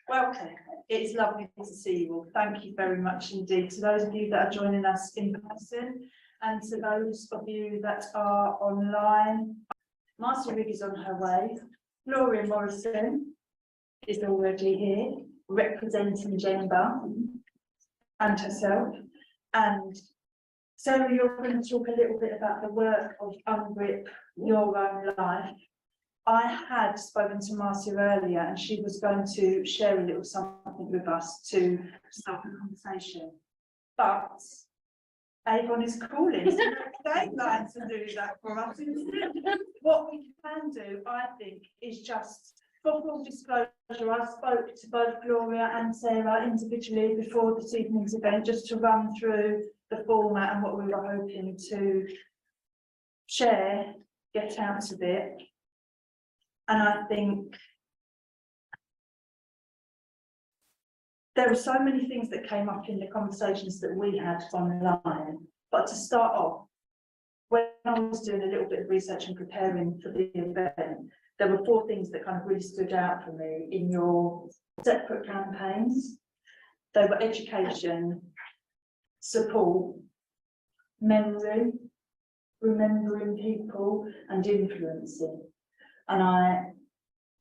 Welcome. It's lovely to see you all. Thank you very much indeed to those of you that are joining us in person and to those of you that are online. Marcia Rigg is on her way. Gloria Morrison is already here, representing JENGbA and herself. And Sara, you're going to talk a little bit about the work of UNGRIPP, Your Own Life. I had spoken to Marcia earlier and she was going to share a little something with us to start the conversation. But Avon is calling, so they'd like to do that for us instead. What we can do, I think, is just, for full disclosure, I spoke to both Gloria and Sara individually before this evening's event, just to run through the format and what we were hoping to share, get out of it. And I think there were so many things that came up in the conversations that we had online. But to start off, when I was doing a little bit of research and preparing for the event, there were 4 things that kind of really stood out for me in your separate campaigns. They were education, support, memory, remembering people, and influencing. And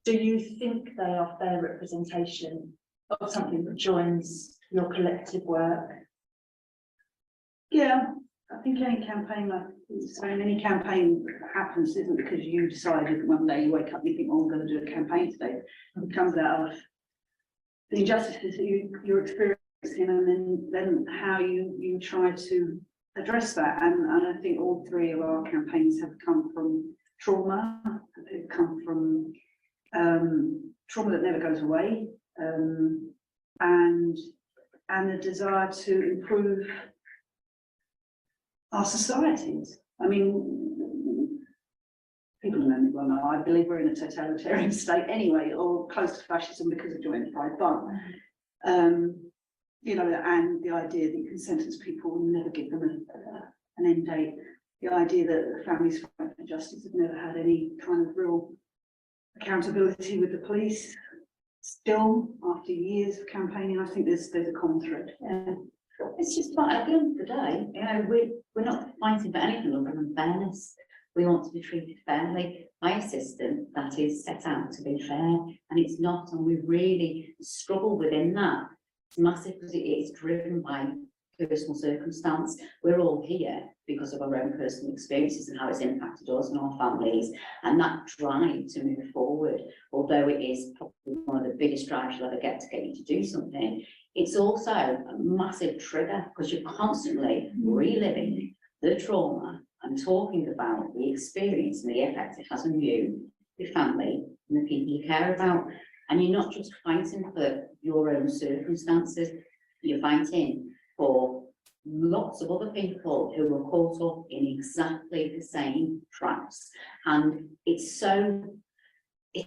do you think they are fair representation of something that joins your collective work? Yeah, I think any campaign, like saying any campaign happens isn't because you decided one day you wake up and you think, oh, I'm going to do a campaign today. It comes out of the injustices that you're experiencing, and then how you try to address that. And I think all 3 of our campaigns have come from trauma. They've come from trauma that never goes away, and a desire to improve our societies. I mean, people know me well now, I believe we're in a totalitarian state anyway, or close to fascism because of joint pride, but you know, and the idea that you can sentence people and never give them an end date. The idea that the families fight for justice have never had any kind of real accountability with the police. Still, after years of campaigning, I think there's a common thread. Yeah. It's just like at the end of the day, you know, we're not fighting for anything other than fairness. We want to be treated fairly by a system that is set out to be fair, and it's not, and we really struggle within that. It's massive because it is driven by personal circumstance. We're all here because of our own personal experiences and how it's impacted us and our families, and that drive to move forward, although it is probably one of the biggest drives you'll ever get you to do something, it's also a massive trigger because you're constantly reliving the trauma and talking about the experience and the effect it has on you, your family, and the people you care about. And you're not just fighting for your own circumstances, you're fighting for lots of other people who were caught up in exactly the same traps. And it's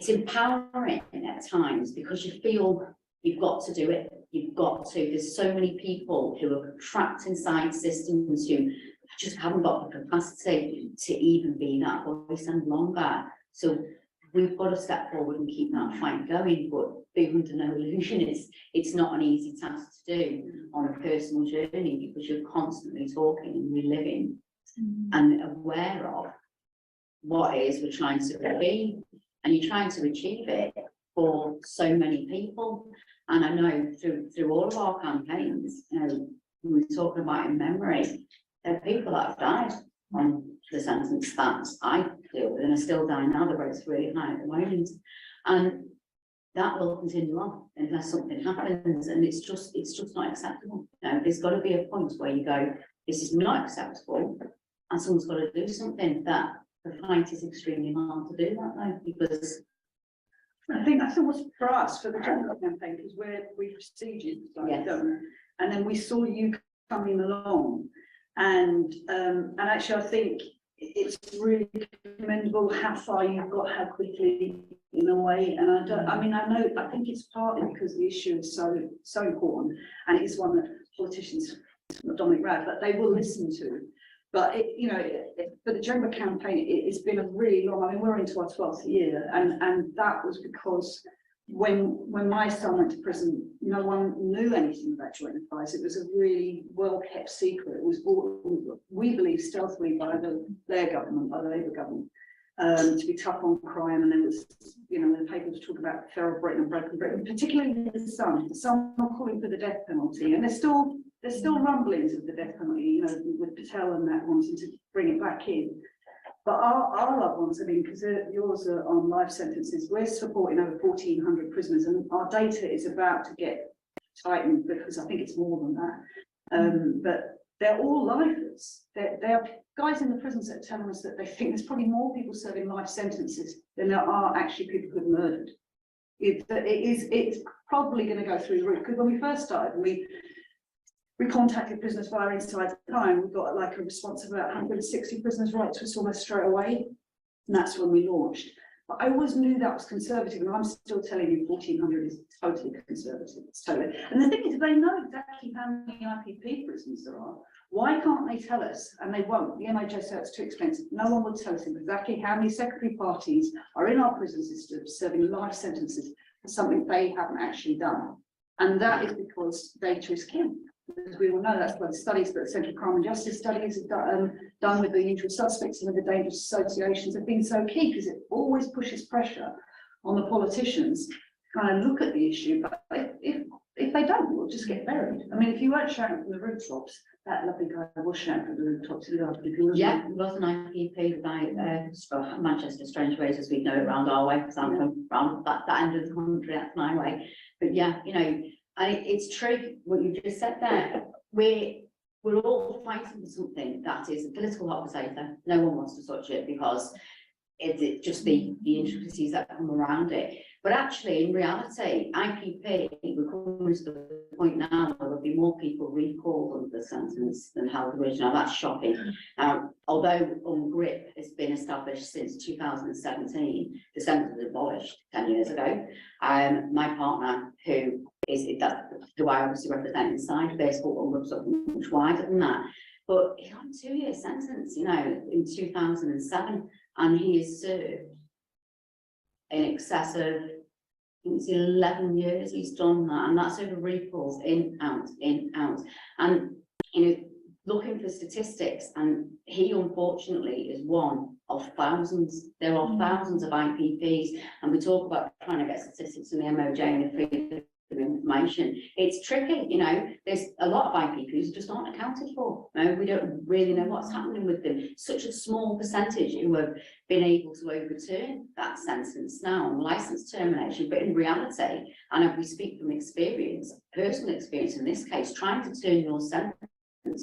empowering at times because you feel you've got to do it. You've got to. There's so many people who are trapped inside systems who just haven't got the capacity to even be that voice any longer. So we've got to step forward and keep that fight going, but be under no illusion, it's not an easy task to do on a personal journey because you're constantly talking and reliving and aware of what it is we're trying to be, and you're trying to achieve it for so many people. And I know through all of our campaigns, you know, we were talking about in memory, there are people that have died on the sentence that I deal with, and are still dying now. The rate's really high at the moment, and that will continue on unless something happens. And it's just not acceptable. You know, there's got to be a point where you go, this is not acceptable, and someone's got to do something. That the fight is extremely hard to do that though, because I think what's for us for the JENGbA campaign, because we preceded, yes. And then we saw you coming along, and actually I think it's really commendable how far you've got, how quickly, in a way. And I think it's partly because the issue is so important, and it is one that politicians, not Dominic Raab, but they will listen to. But for the JENGbA campaign, it's been a really long. I mean, we're into our 12th year, and that was because when my son went to prison, no one knew anything about joint enterprise. It was a really well kept secret. It was all, we believe, stealthily by their government, by the Labour government, to be tough on crime. And there was, you know, the papers talk about feral Britain and broken Britain, particularly the son. The son were calling for the death penalty, and there's still rumblings of the death penalty, you know, with Patel and that wanting to bring it back in. But our loved ones, I mean, because yours are on life sentences, we're supporting over 1,400 prisoners, and our data is about to get tightened because I think it's more than that. But they're all lifers. There are guys in the prisons that are telling us that they think there's probably more people serving life sentences than there are actually people who've murdered. It's probably going to go through the roof, because when we first started, we contacted prisoners via Inside Crime. We got like a response of about 160 prisoners right to us almost straight away, and that's when we launched. But I always knew that was conservative, and I'm still telling you 1,400 is totally conservative. It's totally. And the thing is, they know exactly how many IPP prisons there are. Why can't they tell us? And they won't. The MHS said it's too expensive. No one will tell us exactly how many secondary parties are in our prison system serving life sentences for something they haven't actually done. And that is because data is king. As we all know, that's why the studies that Central Crime and Justice Studies have done with the usual suspects and with the dangerous associations have been so key, because it always pushes pressure on the politicians to kind of look at the issue. But if they don't, we'll just get buried. I mean, if you weren't shouting from the rooftops, that lovely guy was shouting from the rooftops. Yeah, it was an IPP by Manchester, strange ways as we know it around our way, because I'm from that end of the country, that's my way. But yeah, you know, it's true what you just said there. We're all fighting for something that is a political hot potato. No one wants to touch it because it's just the intricacies that come around it. But actually, in reality, IPP, we're coming to the point now where there'll be more people recalled under the sentence than held originally. That's shocking. Although UNGRIPP has been established since 2017, the sentence was abolished 10 years ago. My partner, who I obviously represent inside Facebook, UNGRIPP's up much wider than that. But he got a 2-year sentence, you know, in 2007, and he has served in excess of, I think it's 11 years he's done that, and that's over recalls, in, out. And, you know, looking for statistics, and he unfortunately is one of thousands. There are thousands of IPPs, and we talk about trying to get statistics from the MOJ and the freedom of information. It's tricky, you know, there's a lot of IPPs who just aren't accounted for. No, we don't really know what's happening with them. Such a small percentage who have been able to overturn that sentence now on license termination, but in reality, and if we speak from experience, personal experience in this case, trying to turn your sentence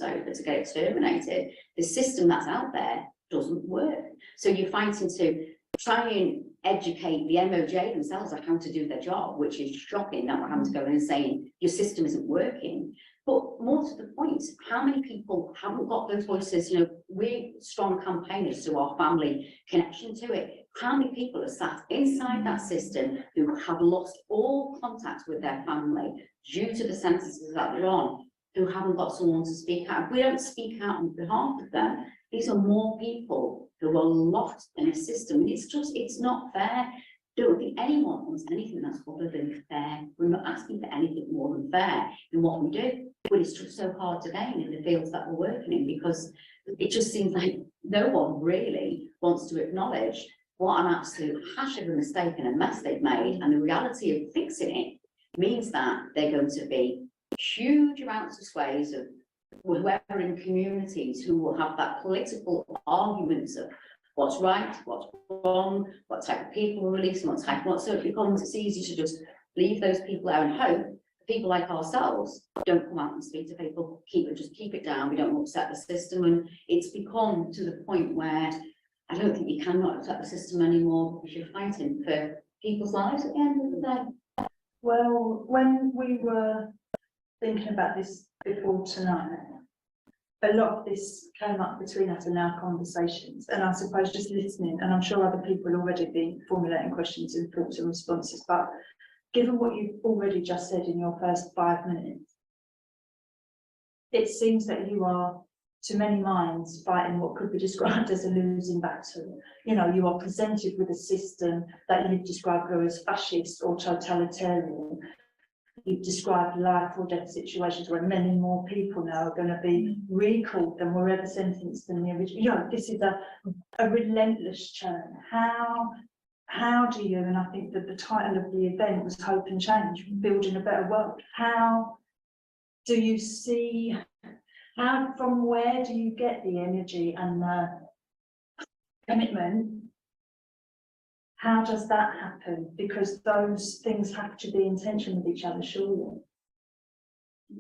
over to get it terminated, the system that's out there doesn't work. So you're fighting to try and educate the MOJ themselves on how to do their job, which is shocking that we're having to go in and saying your system isn't working. But more to the point, how many people haven't got those voices? You know, we're strong campaigners to our family connection to it. How many people are sat inside that system who have lost all contact with their family due to the sentences that they're on, who haven't got someone to speak out? If we don't speak out on behalf of them, these are more people who are locked in a system. It's not fair. Don't think anyone wants anything that's other than fair. We're not asking for anything more than fair in what we do, but it's just so hard to gain in the fields that we're working in, because it just seems like no one really wants to acknowledge what an absolute hash of a mistake and a mess they've made, and the reality of fixing it means that they're going to be huge amounts of sways of whoever in communities who will have that political arguments of what's right, what's wrong, what type of people will release, and what type of what. So it becomes, it's easy to just leave those people there and hope people like ourselves don't come out and speak to people, just keep it down. We don't upset the system, and it's become to the point where I don't think you cannot upset the system anymore, because you're fighting for people's lives at the end of the day. Well, when we were thinking about this before tonight, a lot of this came up between us in our conversations, and I suppose just listening, and I'm sure other people have already been formulating questions and thoughts and responses, but given what you've already just said in your first 5 minutes, it seems that you are to many minds fighting what could be described as a losing battle. You know, you are presented with a system that you've described as fascist or totalitarian. You've described life or death situations where many more people now are going to be recalled than were ever sentenced than the original. You know, this is a relentless churn. How do you, and I think that the title of the event was Hope and Change, Building a Better World. How do you see, from where do you get the energy and the commitment? How does that happen? Because those things have to be in tension with each other, surely. I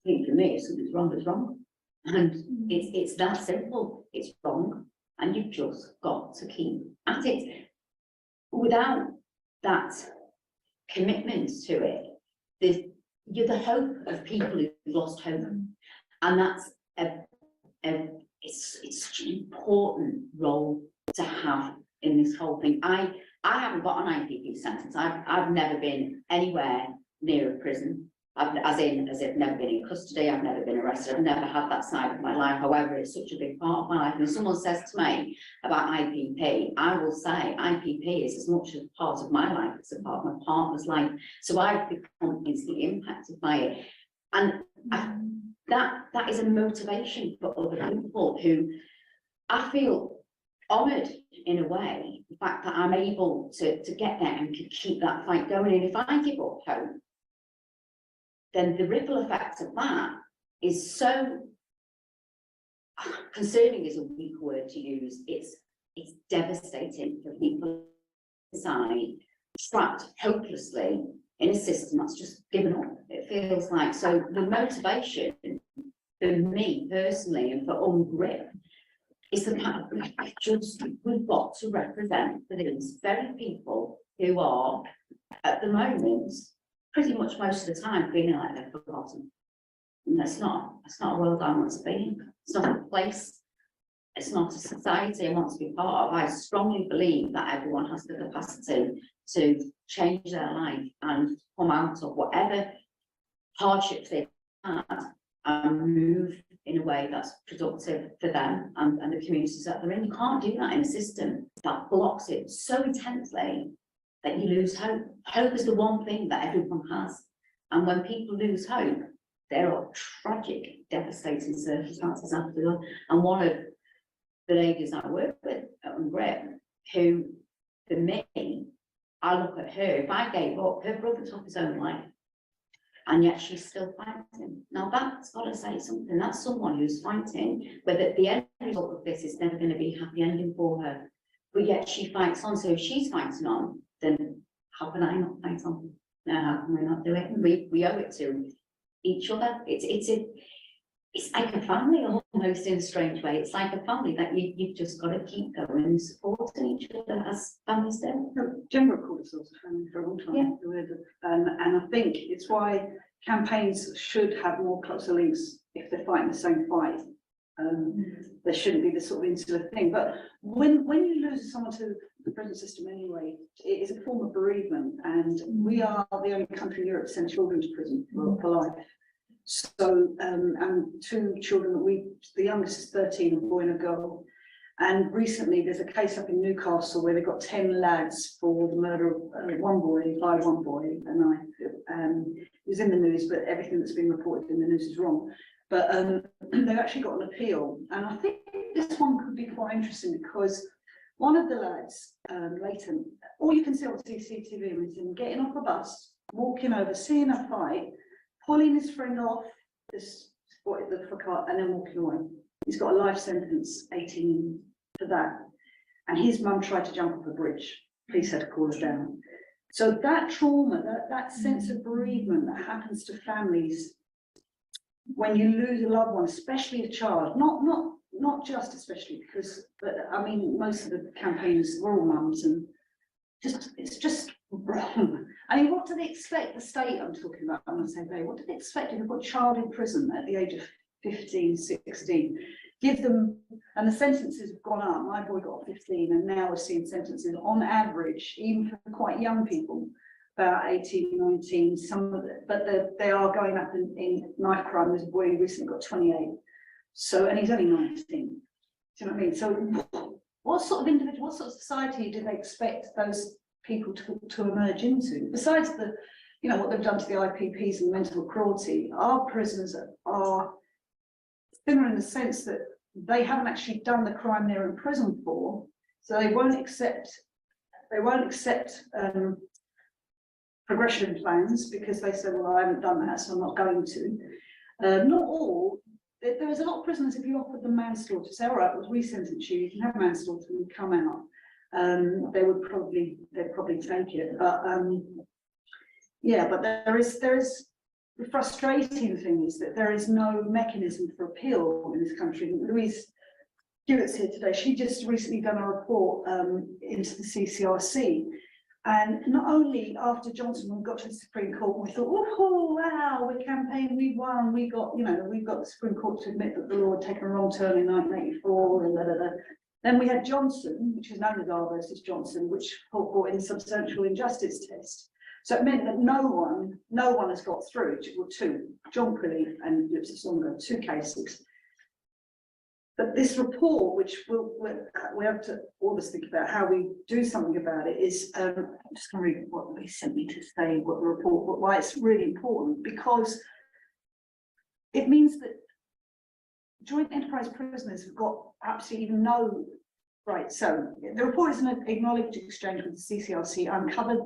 think for me, if something's wrong, it's wrong. And it's that simple. It's wrong. And you've just got to keep at it. Without that commitment to it, you're the hope of people who've lost hope. And that's it's such an important role to have in this whole thing. I haven't got an IPP sentence. I've never been anywhere near a prison. As if never been in custody, I've never been arrested, I've never had that side of my life. However, it's such a big part of my life. And if someone says to me about IPP, I will say IPP is as much a part of my life as a part of my partner's life. So I've become instantly impacted by it. And that is a motivation for other people who I feel honoured in a way, the fact that I'm able to get there and to keep that fight going. And if I give up hope, then the ripple effect of that is so concerning is a weak word to use. It's devastating for people inside, trapped hopelessly in a system that's just given up. It feels like, so the motivation for me personally and for UNGRIPP is the fact that we've got to represent for these very people who are at the moment pretty much most of the time feeling like they're forgotten. And that's not a world I want to be in. It's not a place, it's not a society I want to be part of. I strongly believe that everyone has the capacity to change their life and come out of whatever hardships they've had and move in a way that's productive for them and the communities that they're in. You can't do that in a system that blocks it so intensely that you lose hope. Hope is the one thing that everyone has. And when people lose hope, there are tragic, devastating circumstances after that. And one of the ladies I work with at UNGRIPP, who, for me, I look at her, if I gave up, her brother took his own life, and yet she's still fighting. Now that's got to say something. That's someone who's fighting, but the end result of this is never going to be a happy ending for her. But yet she fights on. So if she's fighting on, then how can I not fight on? No, how can we not do it? We owe it to each other. It's like a family almost in a strange way. It's like a family that you've just got to keep going and supporting each other as families do. JENGbA called us also family for a long time. Yeah. And I think it's why campaigns should have more closer links if they're fighting the same fight. There shouldn't be this sort of insular thing. But when you lose someone to the prison system anyway, it is a form of bereavement. And we are the only country in Europe to send children to prison for life. So, and two children the youngest is 13, a boy and a girl. And recently there's a case up in Newcastle where they got 10 lads for the murder of one boy by one boy. And it was in the news, but everything that's been reported in the news is wrong. But they've actually got an appeal. And I think this one could be quite interesting because one of the lads, Leighton, all you can see on CCTV is him getting off a bus, walking over, seeing a fight, pulling his friend off this car and then walking away. He's got a life sentence, 18 for that. And his mum tried to jump off a bridge. Police had to call her down. So that trauma, that sense of bereavement that happens to families when you lose a loved one, especially a child, not just especially because, but I mean, most of the campaigners were all mums and it's just wrong. I mean, what do they expect the state I'm talking about when I say they, what do they expect if you've got a child in prison at the age of 15, 16? Give them, and the sentences have gone up. My boy got 15 and now we're seeing sentences on average, even for quite young people, about 18, 19, some of it, but they are going up in knife crime. There's a boy who recently got 28. So, and he's only 19. Do you know what I mean? So what sort of individual, what sort of society do they expect those people to emerge into? Besides the, you know, what they've done to the IPPs and mental cruelty, our prisons are similar in the sense that they haven't actually done the crime they're in prison for, so they won't accept progression plans because they say, well, I haven't done that, so I'm not going to. Not all. There is a lot of prisoners, if you offered them manslaughter, say, all right, we'll re-sentence you, you can have manslaughter and come out. They'd probably take it. But yeah, but there is the frustrating thing is that there is no mechanism for appeal in this country. Louise Hewitt's here today. She just recently done a report into the CCRC. And not only after Johnson, when we got to the Supreme Court, we thought, oh, wow, we campaigned, we won, we got, you know, we've got the Supreme Court to admit that the law had taken a wrong turn in 1984, and Then we had Johnson, which is known as R versus Johnson, which brought in the substantial injustice test. So it meant that no one has got through, well, two, John Quilly and Lipsis Longer, 2 cases. But this report, which we have to always think about how we do something about it, is I'm just going to read what they sent me to say, what the report, why it's really important, because it means that joint enterprise prisoners have got absolutely no right. So the report is an acknowledged exchange with the CCRC uncovered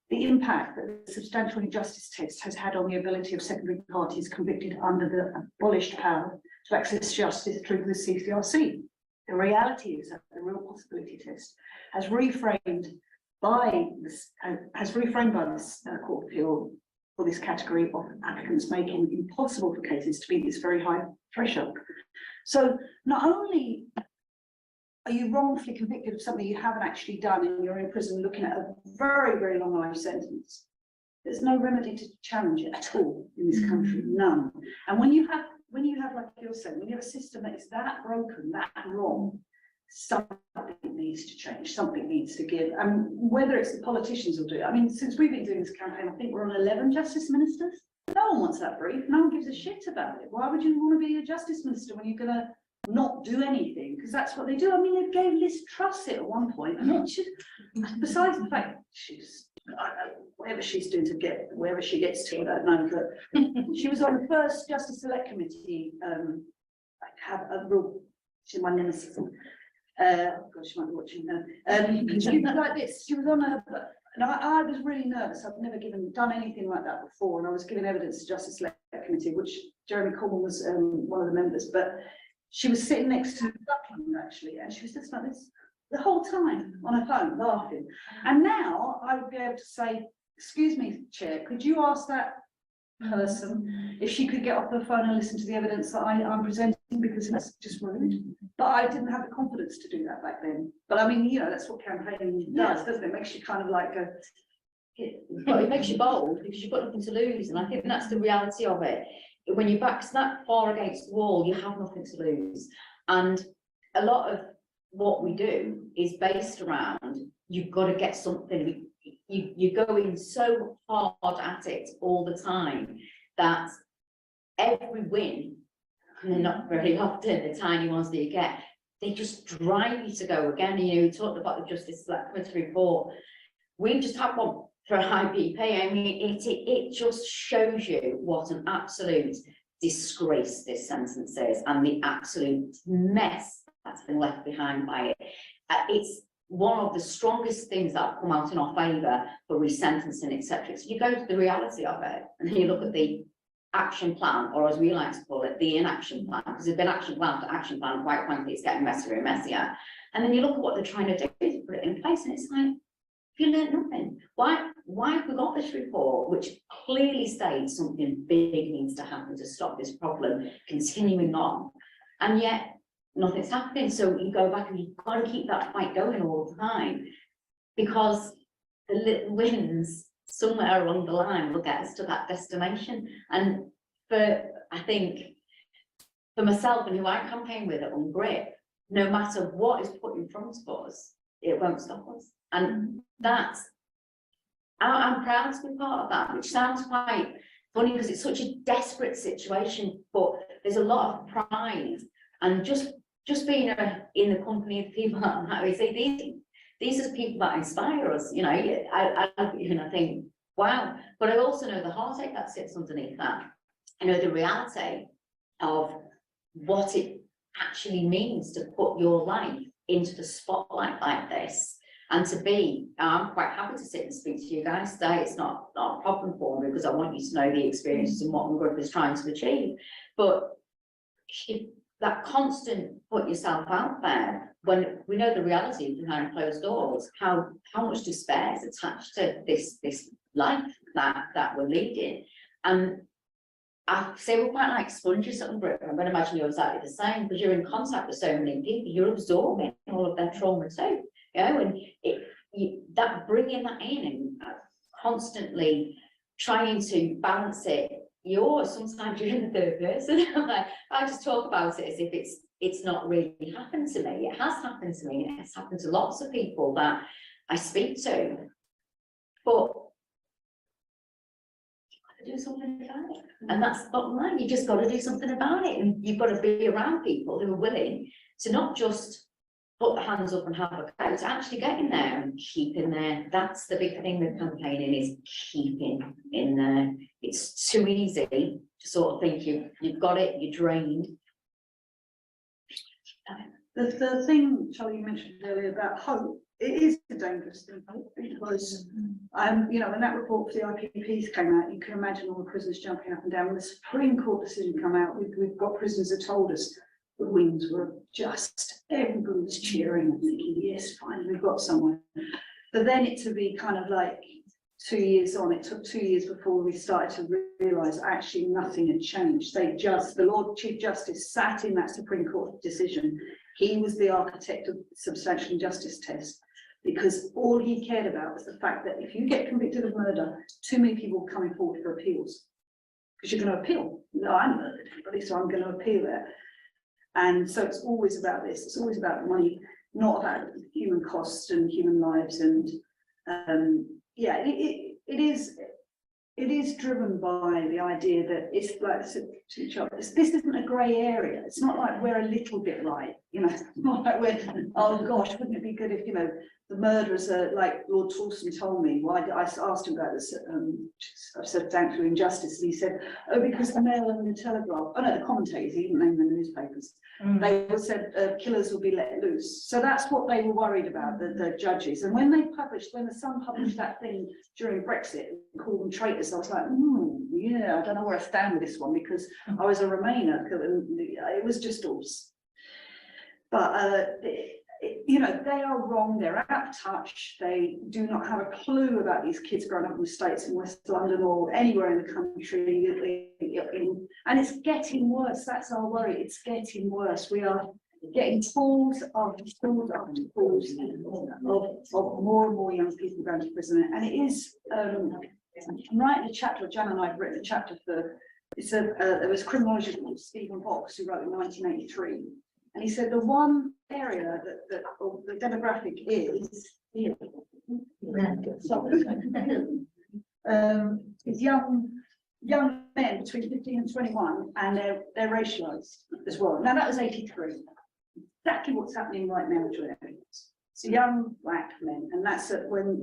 the impact that the substantial injustice test has had on the ability of secondary parties convicted under the abolished power to access justice through the CCRC. The reality is that the real possibility test has reframed by this Court of Appeal for this category of applicants, making it impossible for cases to meet this very high threshold. So not only are you wrongfully convicted of something you haven't actually done and you're in prison looking at a very, very long life sentence, there's no remedy to challenge it at all in this country, none. And when you have, like you're saying, when you have a system that is that broken, that wrong, something needs to change, something needs to give. And whether it's the politicians will do it. I mean, since we've been doing this campaign, I think we're on 11 justice ministers. No one wants that brief. No one gives a shit about it. Why would you want to be a justice minister when you're going to not do anything? Because that's what they do. I mean, they gave Liz Truss it at one point, and it should, besides the fact she's, I don't know, whatever she's doing to get wherever she gets to, I don't know, but she was on the first Justice Select Committee. I have a real, she's my nemesis. God, she might be watching now. She was like this. She was on her. And I was really nervous. I've never done anything like that before, and I was giving evidence to Justice Select Committee, which Jeremy Corbyn was one of the members. But she was sitting next to Buckingham actually, and she was just like this the whole time on her phone, laughing. And now I would be able to say, "Excuse me, Chair, could you ask that person if she could get off her phone and listen to the evidence that I'm presenting, because it's just rude." But I didn't have the confidence to do that back then. But I mean, you know, that's what campaigning does, doesn't it? It makes you kind of like a... Well, it makes you bold because you've got nothing to lose, and I think that's the reality of it. When your back's that far against the wall, you have nothing to lose. And a lot of what we do is based around, you've got to get something. You're going so hard at it all the time that every win, and they're not very often the tiny ones that you get, they just drive you to go again. You know, we talked about the Justice Select Committee report. We just had one for IPP. I mean, it just shows you what an absolute disgrace this sentence is, and the absolute mess that's been left behind by it. It's one of the strongest things that have come out in our favour for resentencing, etc. So you go to the reality of it, and then you look at the action plan, or as we like to call it, the inaction plan, because there's been action plan after action plan, quite frankly, it's getting messier and messier. And then you look at what they're trying to do is put it in place, and it's like, you learned nothing. Why have we got this report which clearly states something big needs to happen to stop this problem continuing on, and yet nothing's happening? So you go back and you've got to keep that fight going all the time, because the little wins somewhere along the line will get us to that destination. And I think for myself and who I campaign with at UNGRIPP, no matter what is put in front of us, it won't stop us. And I'm proud to be part of that, which sounds quite funny because it's such a desperate situation, but there's a lot of pride And just being in the company of people like that, we say these are the people that inspire us, you know. I think, wow. But I also know the heartache that sits underneath that. I know the reality of what it actually means to put your life into the spotlight like this. And to be, I'm quite happy to sit and speak to you guys today. It's not a problem for me, because I want you to know the experiences and what UNGRIPP is trying to achieve. But that constant put yourself out there, when we know the reality behind closed doors, how much despair is attached to this life that we're leading. And I say we're quite like sponges at UNGRIPP. I'm going to imagine you're exactly the same, because you're in contact with so many people, you're absorbing all of their trauma too, you know, and that bringing that in and constantly trying to balance it. Sometimes you're in the third person. I just talk about it as if it's not really happened to me. It has happened to me. It's happened to lots of people that I speak to, but do something about it. And that's the bottom line. You just got to do something about it, and you've got to be around people who are willing to not just put their hands up and have a go, to actually get in there and keep in there. That's the big thing with campaigning, is keeping in there. It's too easy to sort of think you've got it, you're drained. The thing, Charlie, you mentioned earlier about hope, it is a dangerous thing, because you know, when that report for the IPPs came out, you can imagine all the prisoners jumping up and down. When the Supreme Court decision come out, we've got prisoners that told us the wings were just, everybody was cheering and thinking, yes, finally we've got someone. But then it to be kind of like 2 years on, it took 2 years before we started to realise actually nothing had changed. The Lord Chief Justice sat in that Supreme Court decision. He was the architect of the substantial injustice test, because all he cared about was the fact that if you get convicted of murder, too many people coming forward for appeals, because you're going to appeal. No, I murdered everybody, so I'm going to appeal it. And so it's always about this. It's always about money, not about human costs and human lives. And yeah, it is driven by the idea that it's like to each other. This isn't a grey area. It's not like we're a little bit right, you know. It's not like we're, oh gosh, wouldn't it be good if, you know, the murderers are like Lord Torsten told me. Why I asked him about this. I've said thanks for injustice. And he said, oh, because the Mail and the Telegraph, oh no, the commentators, he didn't name the newspapers. They all said killers will be let loose. So that's what they were worried about, the judges. And when the Sun published that thing during Brexit and called them traitors, I was like, yeah, I don't know where I stand with this one, because I was a Remainer. And it was just all. But you know, they are wrong. They're out of touch. They do not have a clue about these kids growing up in the States, in West London, or anywhere in the country. And it's getting worse. That's our worry. It's getting worse. We are getting calls of more and more young people going to prison. And it is, I'm writing a chapter, Jan and I have written a chapter for, there was a criminologist called Stephen Box who wrote in 1983. And he said the one area that the demographic is young men between 15 and 21, and they're racialized as well. Now that was 83. Exactly what's happening right now to us. So young black men, and that's when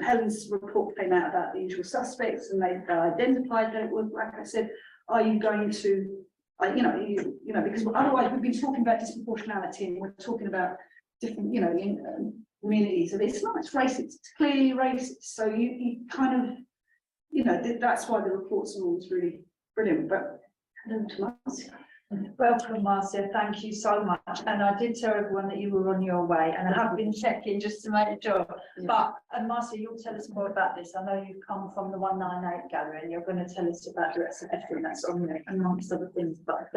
Helen's report came out about the usual suspects, and they identified that it was black. I said, are you going to you know, because otherwise we've been talking about disproportionality, and we're talking about different, you know, communities. And it's not, it's racist, it's clearly racist. So you kind of, you know, that's why the reports are always really brilliant. But hello to Marcia. Welcome, Marcia. Thank you so much. And I did tell everyone that you were on your way, and I have been checking just to make sure. But Marcia, you'll tell us more about this. I know you've come from the 198 gallery, and you're going to tell us about the exhibition that's on there, amongst other things. But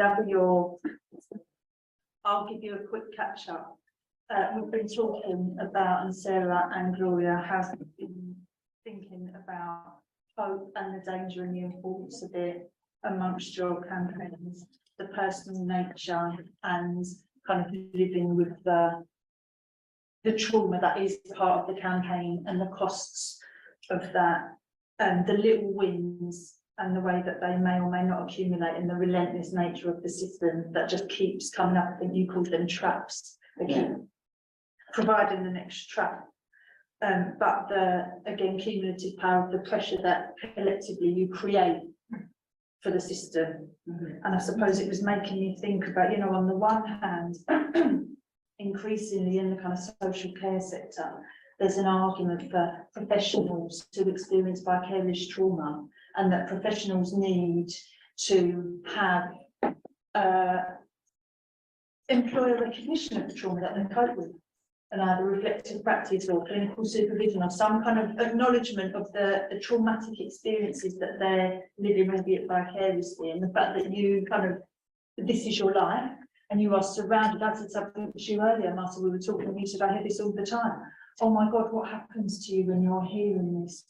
I'll give you a quick catch up. We've been talking about, and Sara and Gloria have been thinking about hope and the danger and the importance of it amongst your campaigns, the personal nature, and kind of living with the trauma that is part of the campaign and the costs of that, and the little wins and the way that they may or may not accumulate, and the relentless nature of the system that just keeps coming up. I think you called them traps. They keep providing the next trap. But again, cumulative power of the pressure that collectively you create for the system. And I suppose it was making me think about, you know, on the one hand, increasingly in the kind of social care sector, there's an argument for professionals to experience vicarious trauma, and that professionals need to have employer recognition of the trauma that they cope with, and either reflective practice or clinical supervision or some kind of acknowledgement of the traumatic experiences that they're living, albeit vicariously, and the fact that you kind of, this is your life and you are surrounded. I said something to you earlier, Marcia, we were talking, and you said, I hear this all the time. Oh my God, what happens to you when you're hearing this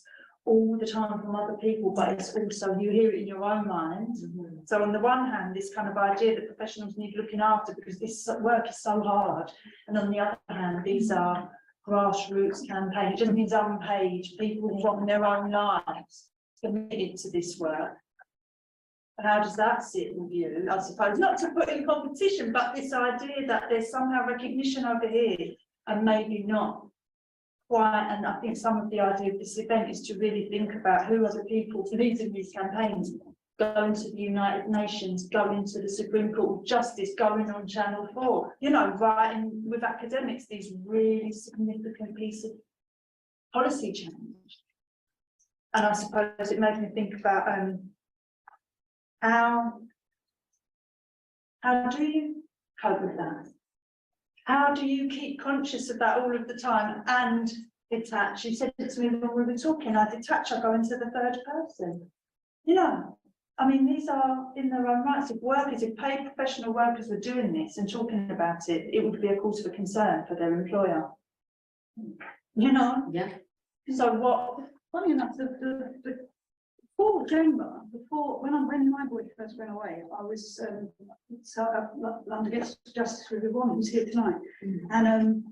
all the time from other people? But it's also, you hear it in your own mind. So on the one hand, this kind of idea that professionals need looking after because this work is so hard. And on the other hand, these are grassroots campaigns. It just means unpaid people from their own lives committed to this work. How does that sit with you? I suppose, not to put in competition, but this idea that there's somehow recognition over here and maybe not quite. And I think some of the idea of this event is to really think about who are the people leading these campaigns, going to the United Nations, going to the Supreme Court of Justice, going on Channel 4, you know, writing with academics these really significant pieces of policy change. And I suppose it made me think about how do you cope with that? How do you keep conscious of that all of the time and detach? You said it to me when we were talking, I detach, I go into the third person. You know, I mean, these are in their own rights. If workers, if paid professional workers were doing this and talking about it, it would be a cause for concern for their employer. You know? Yeah. So what? Funny enough, before JENGbA, when my boy first went away, I was London Justice with Yvonne, who's here tonight, and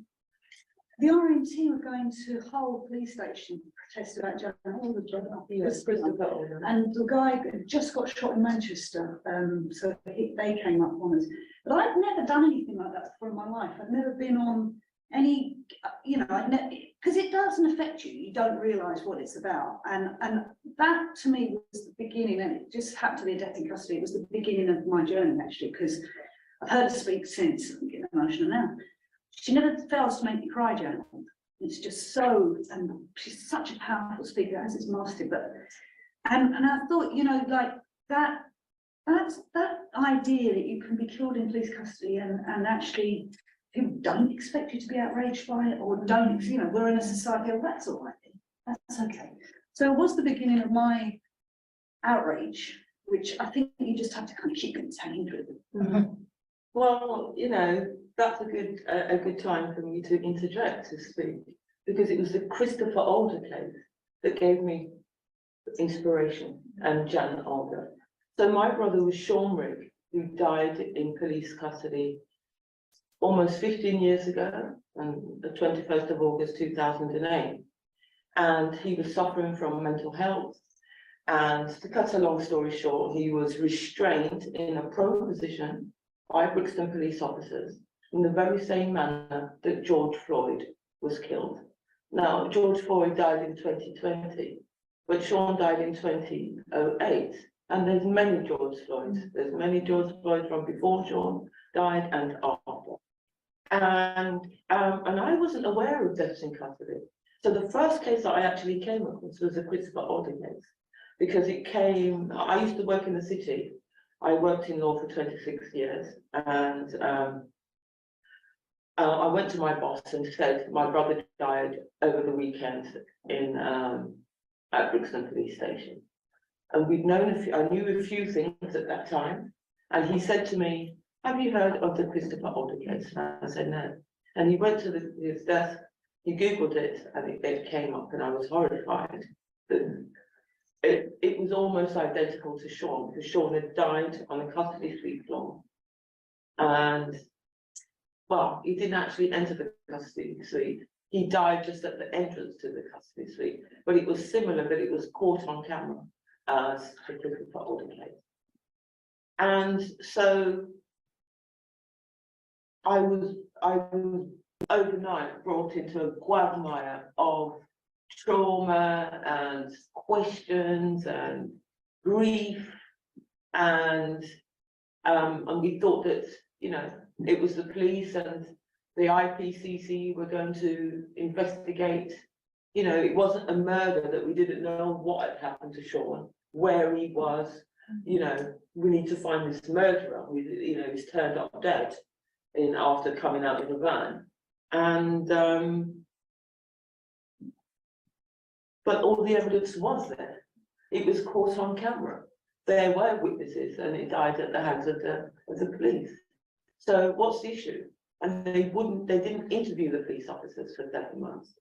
the RMT were going to Hull police station protest about and the guy just got shot in Manchester, so they came up on us. But I'd never done anything like that before in my life. I'd never been on any, you know, because it doesn't affect you. You don't realise what it's about, and that to me was the beginning. And it just happened to be a death in custody. It was the beginning of my journey, actually, because I've heard her speak since. I'm getting emotional now. She never fails to make me cry, Joan. It's just so, and she's such a powerful speaker, as it's mastered. But and I thought, you know, like that idea that you can be killed in police custody and actually people don't expect you to be outraged by it, or don't, you know, we're in a society, oh, that's all right, that's okay. So it was the beginning of my outrage, which I think you just have to kind of keep contained with. Well, you know, that's a good time for me to interject, to speak, because it was the Christopher Alder case that gave me inspiration, and Jan Alder. So my brother was Sean Rigg, who died in police custody almost 15 years ago, on the 21st of August 2008, and he was suffering from mental health. And to cut a long story short, he was restrained in a prone position by Brixton police officers in the very same manner that George Floyd was killed. Now, George Floyd died in 2020, but Sean died in 2008. And there's many George Floyds. There's many George Floyds from before Sean died and after. And I wasn't aware of deaths in custody. So the first case that I actually came across was a Christopher Alder case, because it came, I used to work in the city. I worked in law for 26 years, and I went to my boss and said, my brother died over the weekend in at Brixton police station. And we'd known I knew a few things at that time. And he said to me, have you heard of the Christopher Alder case? And I said, no. And he went to his desk, he Googled it, and it came up, and I was horrified. It was almost identical to Sean, because Sean had died on a custody suite floor. And, well, he didn't actually enter the custody suite. He died just at the entrance to the custody suite. But it was similar, that it was caught on camera. as the Christopher Alden case. And so I was overnight brought into a quagmire of trauma and questions and grief, and we thought that, you know, it was the police and the IPCC were going to investigate. You know, it wasn't a murder, that we didn't know what had happened to Sean, where he was. You know, we need to find this murderer. You know, he's turned up dead after coming out of the van. And but all the evidence was there. It was caught on camera. There were witnesses, and it died at the hands of the police. So what's the issue? And they didn't interview the police officers for 7 months.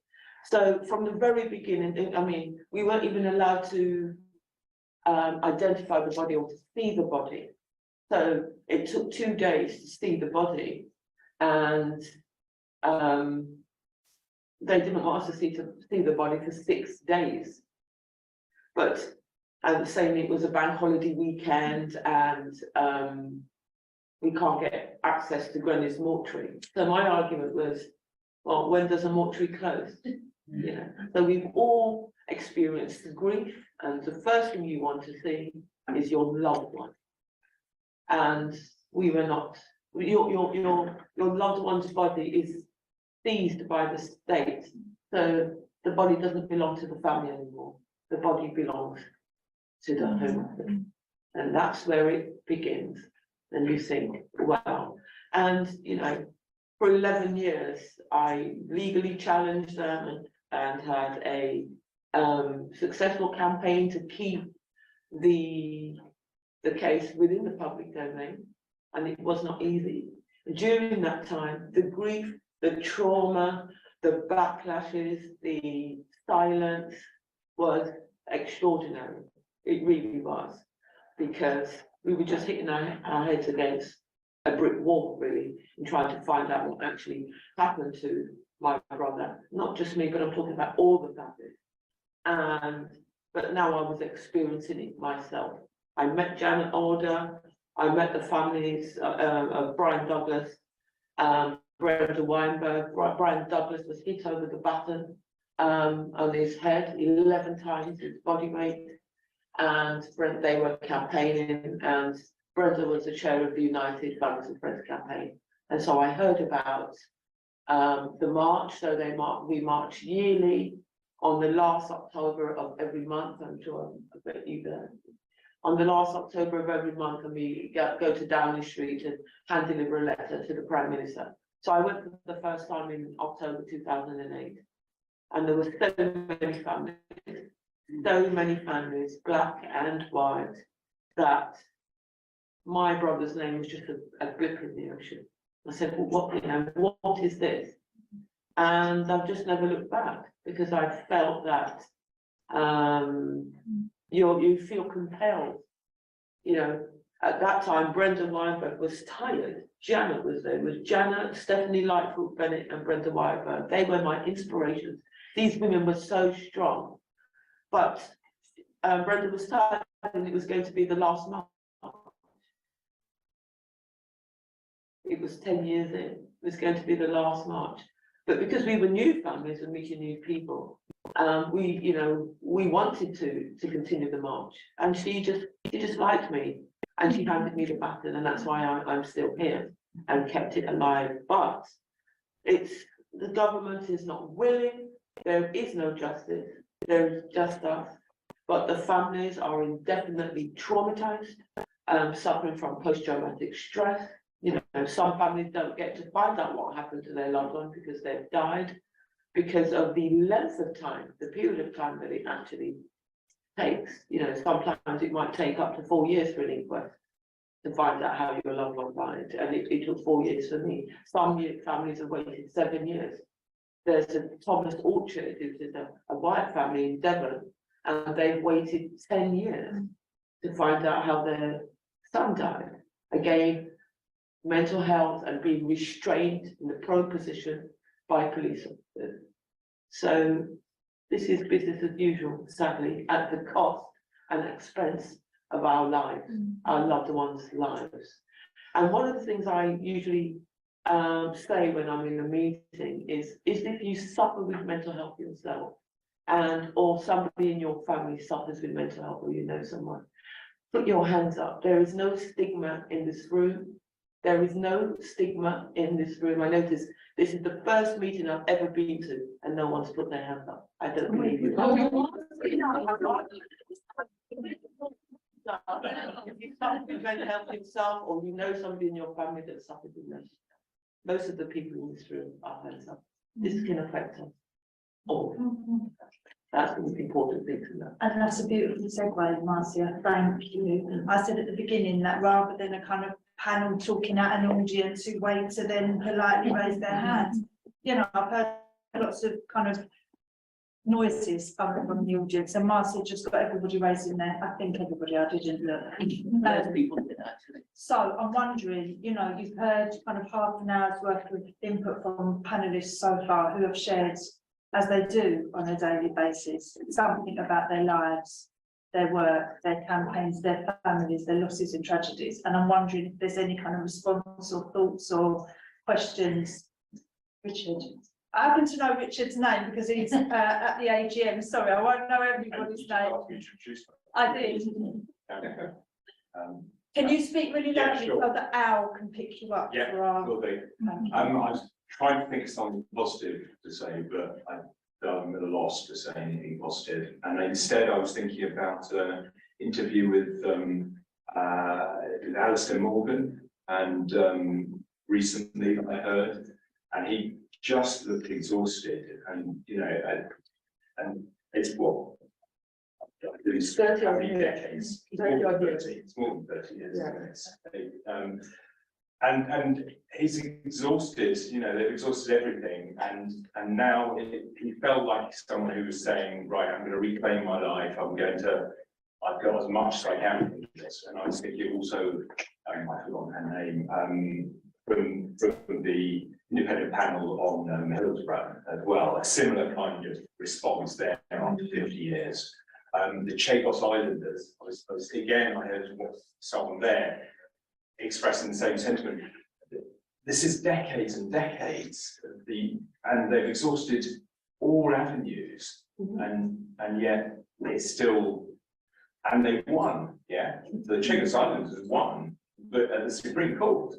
So from the very beginning, I mean, we weren't even allowed to identify the body or to see the body. So it took 2 days to see the body, and they didn't want us to see the body for 6 days. But saying it was a bank holiday weekend, and we can't get access to Granny's mortuary. So my argument was, well, when does a mortuary close? You know, so we've all experienced the grief, and the first thing you want to see is your loved one. And we were not. Your loved one's body is seized by the state, so the body doesn't belong to the family anymore. The body belongs to the home, and that's where it begins. And you think, wow. And you know, for 11 years, I legally challenged them and had a successful campaign to keep the case within the public domain, and it was not easy. During that time, the grief, the trauma, the backlashes, the silence was extraordinary. It really was, because we were just hitting our heads against a brick wall, really, and trying to find out what actually happened to my brother. Not just me, but I'm talking about all the families. But now I was experiencing it myself. I met Janet Alder, I met the families of Brian Douglas, Brenda Weinberg. Brian Douglas was hit over the baton on his head 11 times, his body weight. And they were campaigning, and Brenda was the chair of the United Families and Friends campaign. And so I heard about the march. So we march yearly on the last October of every month. I'm sure I bet you there. On the last October of every month, and we go to Downing Street and hand deliver a letter to the Prime Minister. So I went for the first time in October 2008, and there were so many families, black and white, that my brother's name was just a blip in the ocean. I said, well, what is this? And I've just never looked back, because I felt that you feel compelled. You know, at that time, Brenda Weinberg was tired. Janet was there. It was Janet, Stephanie Lightfoot Bennett, and Brenda Weinberg. They were my inspirations. These women were so strong. But Brenda was tired, and it was going to be the last month. It was 10 years in. It was going to be the last march. But because we were new families and meeting new people, we wanted to continue the march. And she just liked me, and she handed me the baton, and that's why I'm still here and kept it alive. But the government is not willing. There is no justice. There is just us. But the families are indefinitely traumatized, suffering from post-traumatic stress. You know, some families don't get to find out what happened to their loved one because they've died, because of the length of time, the period of time that it actually takes. You know, sometimes it might take up to 4 years for an inquest to find out how your loved one died, and it took 4 years for me. Some families have waited 7 years. There's a Thomas Orchard, who's a white family in Devon, and they've waited 10 years to find out how their son died. Again, mental health and being restrained in the prone position by police officers. So this is business as usual, sadly, at the cost an expense of our lives, our loved ones' lives. And one of the things I usually say when I'm in a meeting is if you suffer with mental health yourself, or somebody in your family suffers with mental health, or you know someone, put your hands up. There is no stigma in this room. There is no stigma in this room. I notice this is the first meeting I've ever been to, and no one's put their hands up. I don't believe you. If you suffer with mental health yourself, or you know somebody in your family that suffers with mental health, most of the people in this room are hands up. This can affect us all. That's the important thing to know. And that's a beautiful segue, Marcia, thank you. I said at the beginning that rather than a kind of panel talking at an audience who wait to then politely raise their hands, you know, I've heard lots of kind of noises coming from the audience, and Marcia just got everybody raising their, I think everybody, I didn't look. Most people did actually. So I'm wondering, you know, you've heard kind of half an hour's worth of input from panelists so far who have shared, as they do on a daily basis, something about their lives, their work, their campaigns, their families, their losses and tragedies. And I'm wondering if there's any kind of response or thoughts or questions. Richard. I happen to know Richard's name because he's at the AGM. Sorry, I won't know everybody's name. I did. Can you speak really loudly so that Al can pick you up? Yeah, for our... will do. I was trying to think of something positive to say, but I'm at a loss to say anything positive. And instead, I was thinking about an interview with Alistair Morgan, and recently I heard, and he just looked exhausted, and you know, and it's what. It's 30 how odd many years. decades? It's more than 30. It's more than 30 years. Yeah. And he's exhausted. You know, they've exhausted everything, and now he felt like someone who was saying, right, I'm going to reclaim my life. I've got as much as I can from this. And I was thinking also, I might have forgotten her name, from the independent panel on Hillsborough as well, a similar kind of response there after 50 years. The Chagos Islanders, again, I heard someone there expressing the same sentiment. This is decades and decades, and they've exhausted all avenues, and yet it's still, and they've won, yeah. The Chagos Islanders have won, but at the Supreme Court,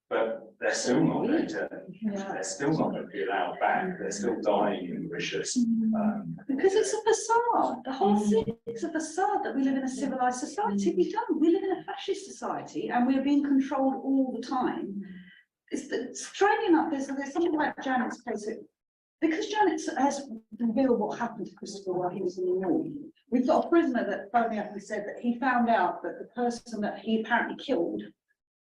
but they're still not going to. Yeah. They're still not going to be allowed back. They're still dying in Mauritius. Because it's a facade. The whole thing is a facade that we live in a civilized society. We don't. We live in a fascist society, and we're being controlled all the time. It's strange enough. There's something like Janet's case. Because Janet has revealed what happened to Christopher while he was in the war. We've got a prisoner that phoned me up and said that he found out that the person that he apparently killed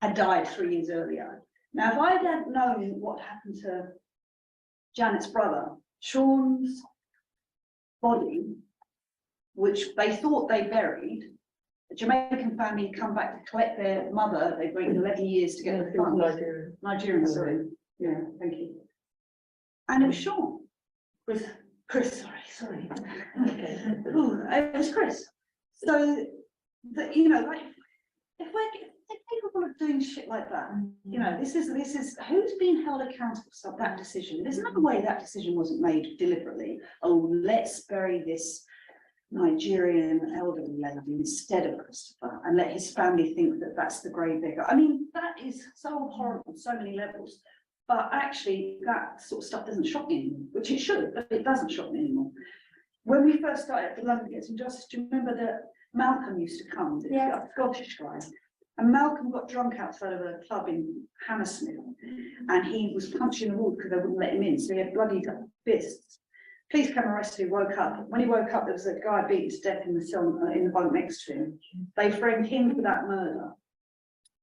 had died 3 years earlier. Now, if I had known what happened to Janet's brother, Sean's body, which they thought they buried, the Jamaican family come back to collect their mother. They waited 11 years to get the funds. Nigerian, sorry. Yeah, thank you. And it was Sean. Chris, sorry. Okay. Ooh, it was Chris. So, you know, like, if they're capable of doing shit like that, you know, this is who's being held accountable for that decision? There's no way that decision wasn't made deliberately. Oh, let's bury this Nigerian elderly lady instead of Christopher, and let his family think that that's the grave digger. I mean, that is so horrible on so many levels. But actually, that sort of stuff doesn't shock me anymore, which it should, but it doesn't shock me anymore. When we first started the London Against Injustice, do you remember that Malcolm used to come, a Scottish guy, and Malcolm got drunk outside of a club in Hammersmith, and he was punching the wall because they wouldn't let him in, so he had bloody fists. Police came and arrested him, woke up. When he woke up, there was a guy beaten to death in the cell, in the bunk next to him. They framed him for that murder,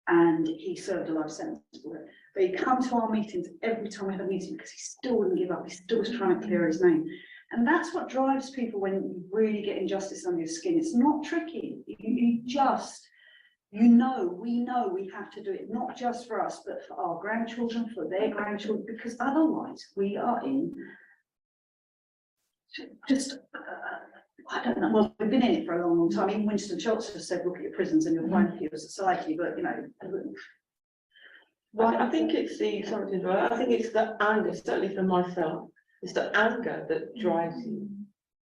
and he served a life sentence for it. But he'd come to our meetings every time we had a meeting because he still wouldn't give up. He still was trying to clear his name. And that's what drives people when you really get injustice under your skin. It's not tricky. You just, we know we have to do it, not just for us, but for our grandchildren, for their grandchildren, because otherwise we are in just, I don't know, well, we've been in it for a long, long time. Even Winston Churchill said, look at your prisons and you'll find a fewer society, but, you know. Well, I think it's I think it's the anger, certainly for myself, it's the anger that drives you.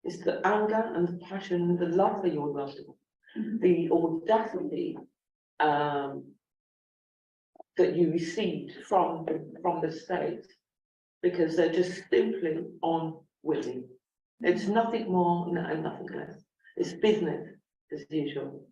It's the anger and the passion, the love for your loved one, the audacity that you received from the state, because they're just simply unwilling. It's nothing more and nothing less. It's business as usual,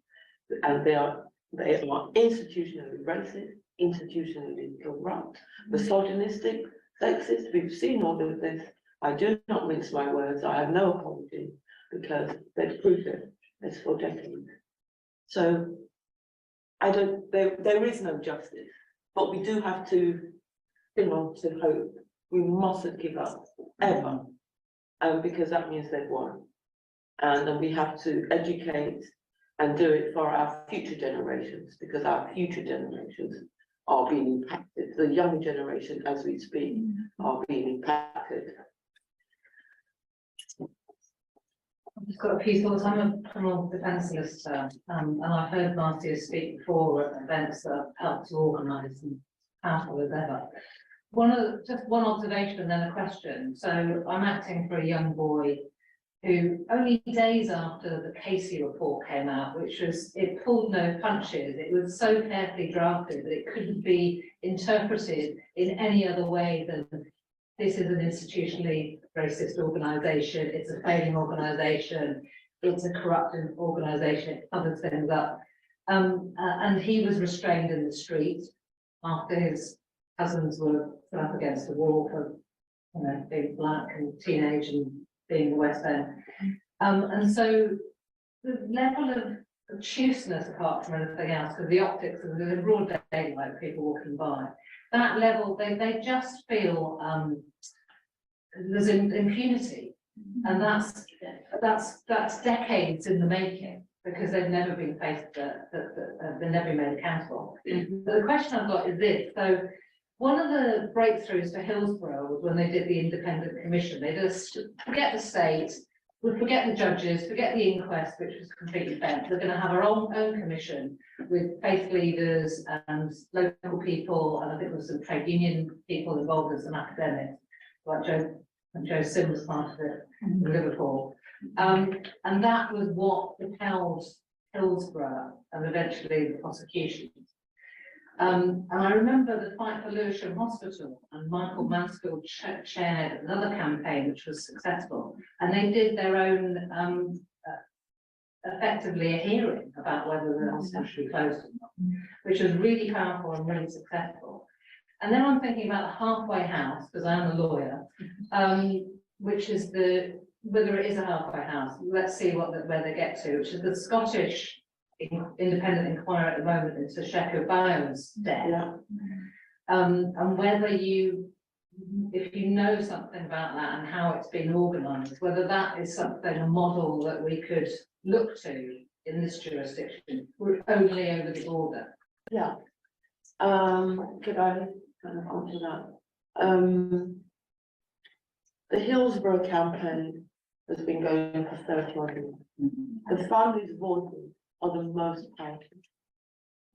and they are institutionally racist, institutionally corrupt, misogynistic, sexist. We've seen all of this. I do not mince my words. I have no apology, because they've proved it. It's for decades. So there is no justice, but we do have to cling on to hope. We mustn't give up ever, because that means they've won. And then we have to educate and do it for our future generations, because our future generations are being impacted. The young generation, as we speak, are being impacted. I've just got a few thoughts. I'm a criminal defence solicitor, and I've heard Marcia speak before at events that I've helped to organise and powerful as ever. Just one observation and then a question. So I'm acting for a young boy who only days after the Casey report came out, which was, it pulled no punches. It was so carefully drafted that it couldn't be interpreted in any other way than this is an institutionally racist organisation, it's a failing organisation, it's a corrupted organisation, it covers things up. And he was restrained in the street after his cousins were put up against the wall for, you know, being black and teenage and being the West End. And so the level of obtuseness, apart from anything else, because the optics of the broad daylight, people walking by, that level, they just feel there's impunity, and that's decades in the making, because they've never been faced, they've never been made accountable. But the question I've got is this: so one of the breakthroughs for Hillsborough was when they did the independent commission. They just forget the state, we forget the judges, forget the inquest, which was completely fair. They're going to have our own commission with faith leaders and local people, and I think there was some trade union people involved and some academics, like Joe Sims part of it in Liverpool. And that was what propelled Hillsborough and eventually the prosecutions. And I remember the fight for Lewisham Hospital, and Michael Mansfield chaired another campaign which was successful, and they did their own effectively a hearing about whether the hospital should be closed or not, which was really powerful and really successful. And then I'm thinking about the halfway house, because I'm a lawyer, which is whether it is a halfway house. Let's see where they get to, which is the Scottish independent inquiry at the moment into Sheku Bio's death. Yeah. And whether if you know something about that and how it's been organised, whether that is something, a model that we could look to in this jurisdiction, we're only over the border. Yeah. Could I kind of answer that? The Hillsborough campaign has been going for 30 years. The families' voices are the most powerful,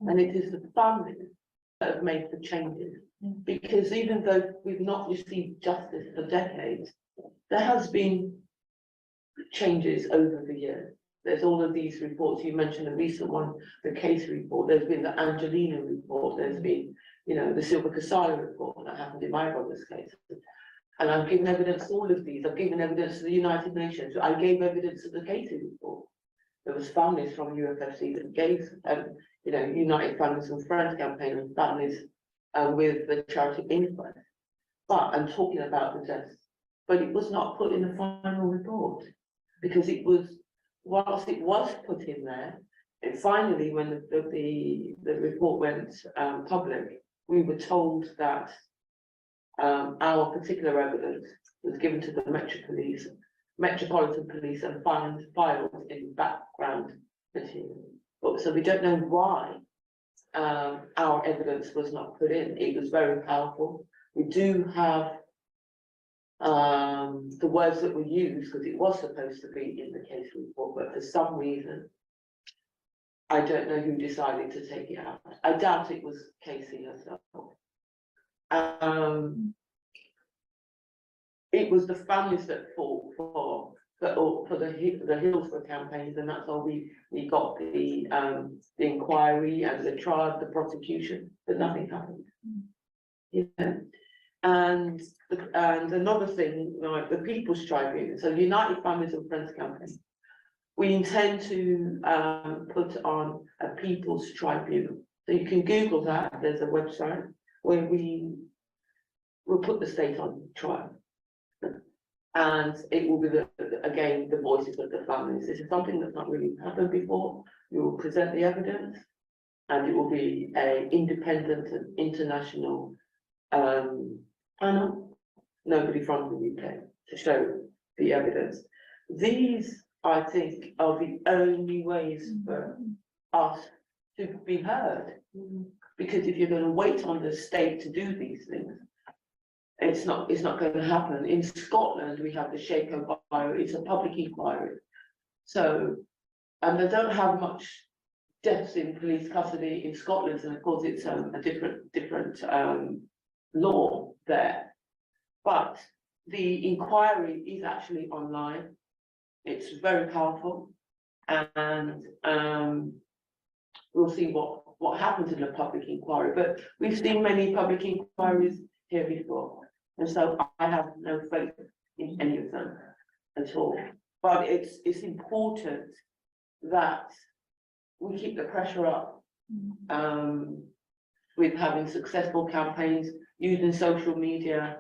and it is the families that have made the changes. Because even though we've not received justice for decades, there has been changes over the years. There's all of these reports. You mentioned the recent one, the case report. There's been the Angelina report. There's been, you know, the Silva Casale report that happened in my brother's case. And I've given evidence to all of these. I've given evidence to the United Nations. I gave evidence to the Casey report. There was families from UFFC that gave, you know, United Families and Friends campaign, and families with the charity inquest. But I'm talking about the deaths. But it was not put in the final report, because it was, whilst it was put in there, and finally when the report went public, we were told that our particular evidence was given to the Metropolitan Police and filed in background material. But so we don't know why our evidence was not put in. It was very powerful. We do have the words that were used, because it was supposed to be in the case report, but for some reason, I don't know who decided to take it out. I doubt it was Casey herself. It was the families that fought for the Hillsborough campaigns, and that's how we got the inquiry and the trial, the prosecution, but nothing happened. Yeah. And another thing, like the People's Tribune, so United Families and Friends campaign, we intend to put on a People's Tribune. So you can Google that. There's a website where we'll put the state on trial. And it will be again the voices of the families. This is something that's not really happened before. We will present the evidence, and it will be an independent and international panel, nobody from the UK, to show the evidence. These, I think, are the only ways for us to be heard. Because if you're going to wait on the state to do these things, it's not going to happen. In Scotland, we have the Shaker inquiry. It's a public inquiry. So, and they don't have much deaths in police custody in Scotland, and of course it's a different law there. But the inquiry is actually online. It's very powerful, and we'll see what happens in the public inquiry. But we've seen many public inquiries here before, and so I have no faith in any of them at all. But it's important that we keep the pressure up with having successful campaigns, using social media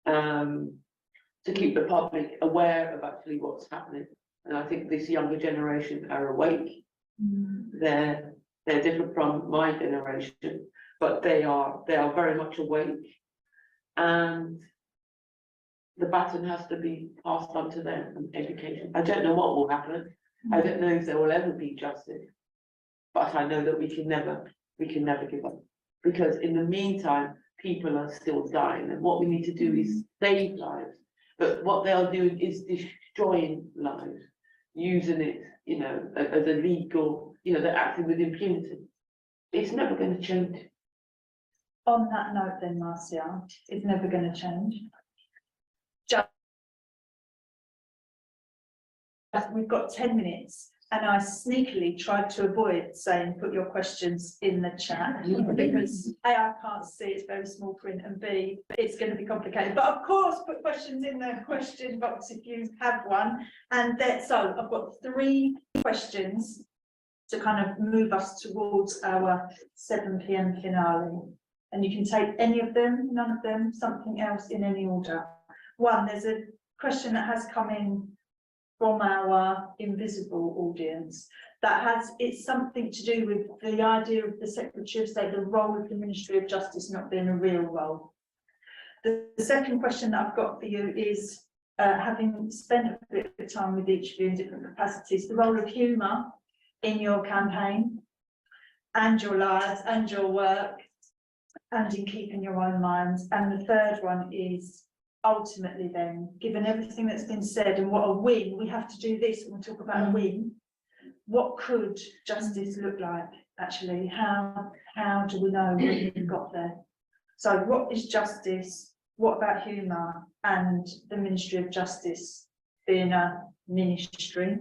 to keep the public aware of actually what's happening. And I think this younger generation are awake. They're different from my generation, but they are very much awake. And the baton has to be passed on to them in education. I don't know what will happen. I don't know if there will ever be justice, but I know that we can never give up, because in the meantime, people are still dying, and what we need to do is save lives. But what they are doing is destroying lives, using it, as a legal, they're acting with impunity. It's never going to change. On that note then, Marcia, it's never going to change. We've got 10 minutes, and I sneakily tried to avoid saying put your questions in the chat, because A, I can't see, it's very small print, and B, it's going to be complicated. But of course, put questions in the question box if you have one. And so I've got 3 questions to kind of move us towards our 7 PM finale. And you can take any of them, none of them, something else in any order. One, there's a question that has come in from our invisible audience it's something to do with the idea of the Secretary of State, the role of the Ministry of Justice not being a real role. The second question that I've got for you is, having spent a bit of time with each of you in different capacities, the role of humour in your campaign and your lives and your work and in keeping your own minds. And the third one is, ultimately then, given everything that's been said and what a win, we have to do this and we'll talk about a win. What could justice look like, actually? How do we know when we've got there? So what is justice? What about humour and the Ministry of Justice being a ministry?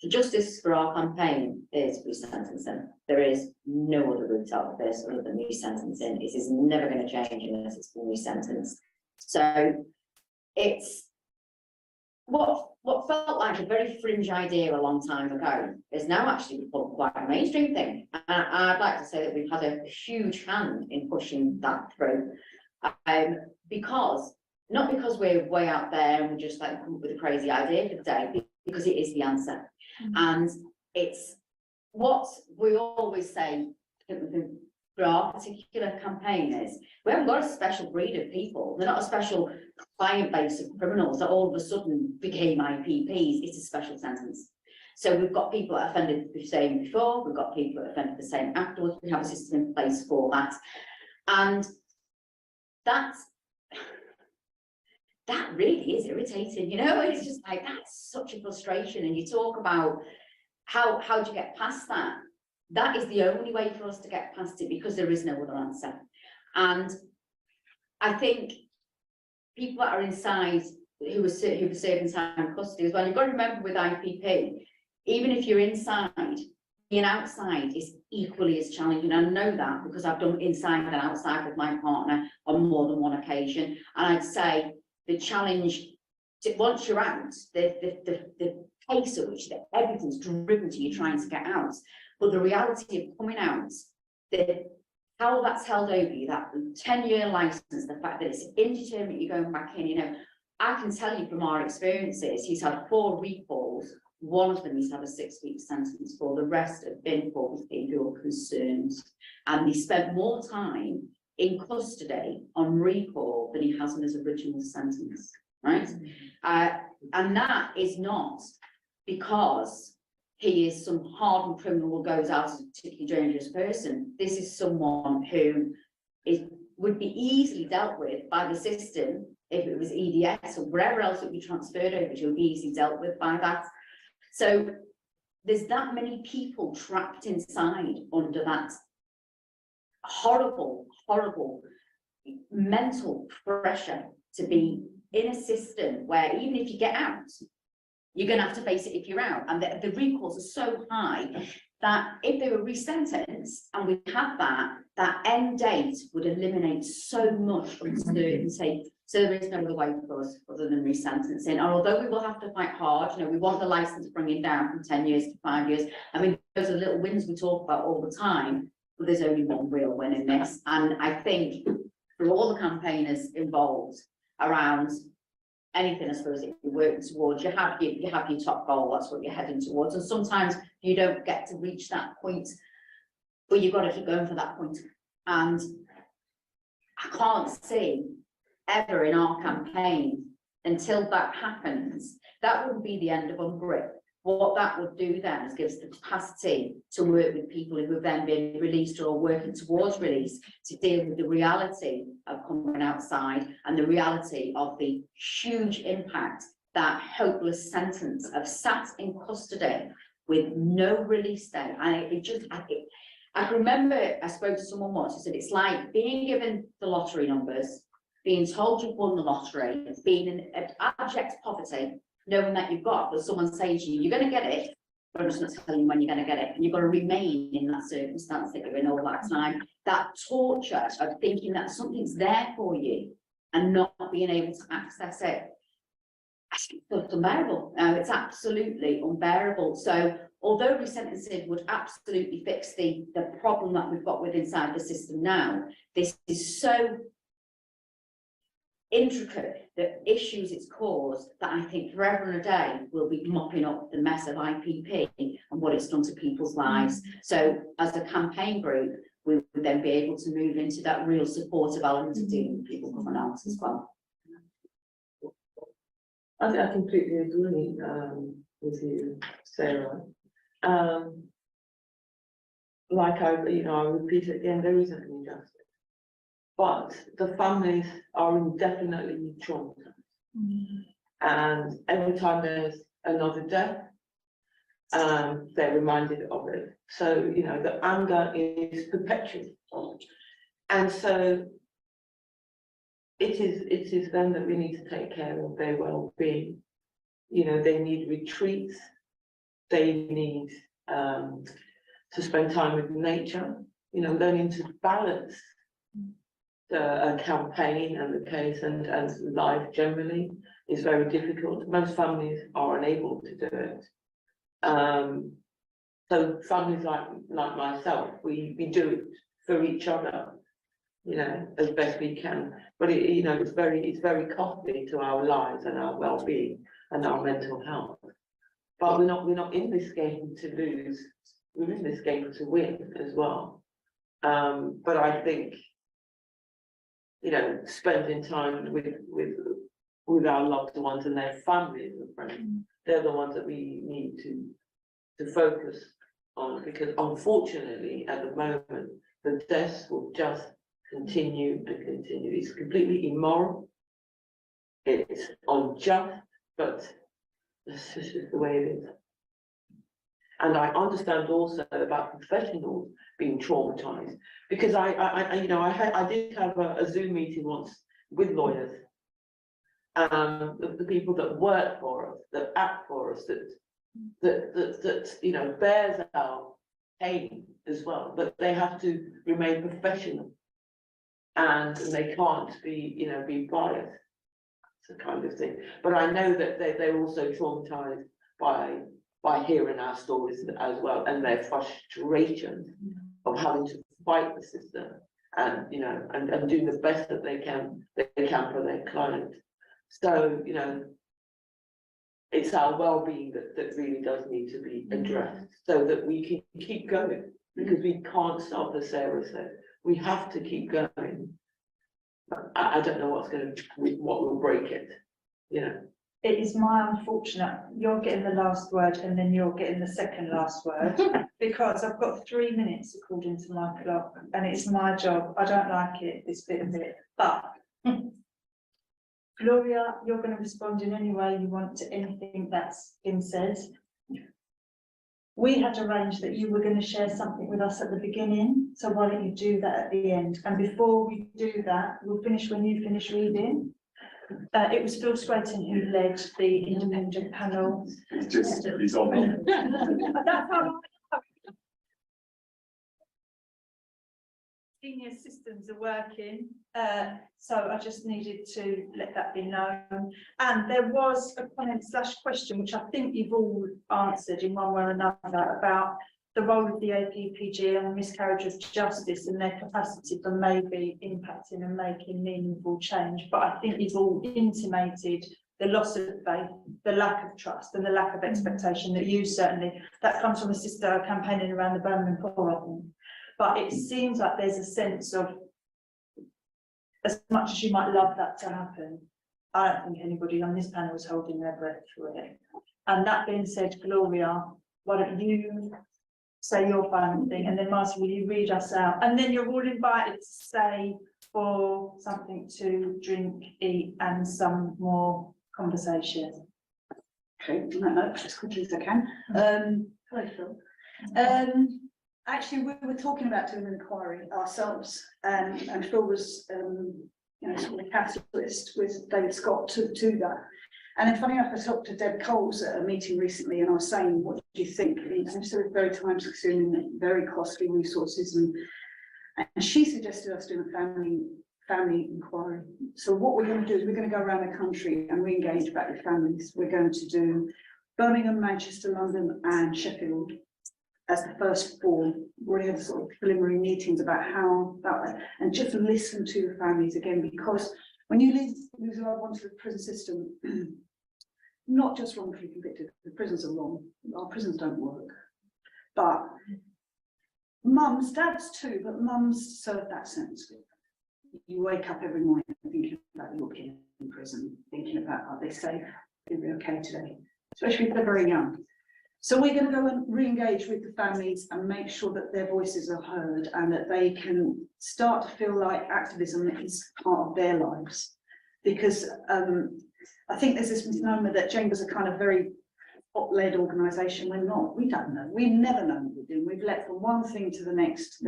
The justice for our campaign is resentencing. There is no other route out of this other than resentencing. It is never going to change unless it's been resentenced. So it's what felt like a very fringe idea a long time ago is now actually become quite a mainstream thing. And I'd like to say that we've had a huge hand in pushing that through, because we're way out there and we're just like come up with a crazy idea for the day, because it is the answer. And it's what we always say for our particular campaign is we haven't got a special breed of people. They're not a special client base of criminals that all of a sudden became IPPs. It's a special sentence. So we've got people that offended the same before, we've got people that offended the same afterwards. We have a system in place for that. And that's that really is irritating, you know, it's just like, that's such a frustration. And you talk about how do you get past that? That is the only way for us to get past it, because there is no other answer. And I think people that are inside, who were serving time custody as well, you've got to remember with IPP, even if you're inside, being outside is equally as challenging. I know that because I've done inside and outside with my partner on more than one occasion. And I'd say the challenge, once you're out, the pace at which everything's driven to you trying to get out, but the reality of coming out, how that's held over you, that 10-year license, the fact that it's indeterminate you're going back in, you know, I can tell you from our experiences, he's had 4 recalls. One of them he's had a 6-week sentence for, the rest have been for behavioural concerns. And he spent more time in custody on recall than he has in his original sentence, right? And that is not because he is some hardened criminal who goes out as a particularly dangerous person. This is someone who would be easily dealt with by the system if it was EDS or wherever else it would be transferred over to, would be easily dealt with by that. So there's that many people trapped inside under that horrible, horrible mental pressure to be in a system where even if you get out, you're going to have to face it if you're out. And the recalls are so high that if they were resentenced and we had that end date would eliminate so much uncertainty. So there is no other way for us other than resentencing. And although we will have to fight hard, you know, we want the license bringing down from 10 years to 5 years. I mean, those are little wins we talk about all the time, but there's only one real win in this. And I think for all the campaigners involved around anything, I suppose, that you're working towards, you have your top goal, that's what you're heading towards. And sometimes you don't get to reach that point, but you've got to keep going for that point. And I can't see ever in our campaign, until that happens, that wouldn't be the end of UNGRIPP. What that would do then is give us the capacity to work with people who have then been released or working towards release, to deal with the reality of coming outside and the reality of the huge impact that hopeless sentence of sat in custody with no release date. And I can remember I spoke to someone once who said it's like being given the lottery numbers, being told you've won the lottery, being in abject poverty, knowing that you've got, but someone saying to you, you're going to get it, but I'm just not telling you when you're going to get it. And you've got to remain in that circumstance that you're in all that time. That torture of thinking that something's there for you and not being able to access it, it's unbearable. It's absolutely unbearable. So although resentencing would absolutely fix the problem that we've got with inside the system now, this is so intricate, the issues it's caused, that I think forever and a day we'll be mopping up the mess of IPP and what it's done to people's lives. So as a campaign group, we would then be able to move into that real supportive element of dealing with people coming out as well. I completely agree with you, Sarah. Like I repeat it again, there isn't an injustice. But the families are indefinitely traumatized. And every time there's another death, they're reminded of it. So, you know, the anger is perpetual. And so it is then that we need to take care of their well-being. You know, they need retreats, they need to spend time with nature, you know, learning to balance a campaign and the case and life generally is very difficult. Most families are unable to do it. So families like myself, we do it for each other, you know, as best we can. But you know, it's very costly to our lives and our well-being and our mental health. But we're not in this game to lose. We're in this game to win as well. But I think, you know, spending time with our loved ones and their families and friends, they're the ones that we need to focus on, because unfortunately at the moment the deaths will just continue and continue. It's completely immoral, it's unjust, but this is the way it is. And I understand also about professionals being traumatized, because I did have a Zoom meeting once with lawyers. The people that work for us, that act for us, that bears our pain as well, but they have to remain professional, and they can't be biased. It's a kind of thing. But I know that they're also traumatized by hearing our stories as well, and their frustration of having to fight the system, and and do the best that they can for their client. So it's our well-being that really does need to be addressed, so that we can keep going, because we can't stop, as Sarah said. We have to keep going. I don't know what will break it. It is my unfortunate, you're getting the last word and then you're getting the second last word, because I've got 3 minutes according to my clock, and it's my job. I don't like it, this bit of it, but Gloria, you're going to respond in any way you want to anything that's been said. We had arranged that you were going to share something with us at the beginning, so why don't you do that at the end? And before we do that, we'll finish when you finish reading. It was Phil Swayton who led the independent panel. He's on. That's how senior systems are working, so I just needed to let that be known. And there was a comment/question which I think you've all answered in one way or another, about the role of the APPG and the miscarriage of justice and their capacity for maybe impacting and making meaningful change. But I think you've all intimated the loss of faith, the lack of trust, and the lack of expectation that you certainly, that comes from a sister campaigning around the Birmingham Poor, I think. But it seems like there's a sense of, as much as you might love that to happen, I don't think anybody on this panel is holding their breath for it. And that being said, Gloria, why don't you say your final thing, and then Marcia, will you read us out? And then you're all invited to stay for something to drink, eat, and some more conversation. Okay, on that note, as quickly as I can. Hello, Phil. Actually, we were talking about doing an inquiry ourselves, and Phil was, sort of a catalyst with David Scott to do that. And then, funny enough, I talked to Deb Coles at a meeting recently, and I was saying, "What do you think?" It's very time-consuming, very costly resources, and she suggested us doing a family inquiry. So what we're going to do is we're going to go around the country and re-engage back with families. We're going to do Birmingham, Manchester, London, and Sheffield as the first 4. We already had sort of preliminary meetings about how that, and just listen to the families again, because when you lose a loved one to the prison system, not just wrongfully convicted, the prisons are wrong. Our prisons don't work. But mums, dads too, but mums serve that sense. You wake up every morning thinking about your kid in prison, thinking about, are they safe? Are they okay today? Especially if they're very young. So we're going to go and re-engage with the families and make sure that their voices are heard, and that they can start to feel like activism is part of their lives. Because I think there's this misnomer that JENGbA is a kind of very op-led organisation. We're not. We don't know. We've never known what we're doing. We've leapt from one thing to the next,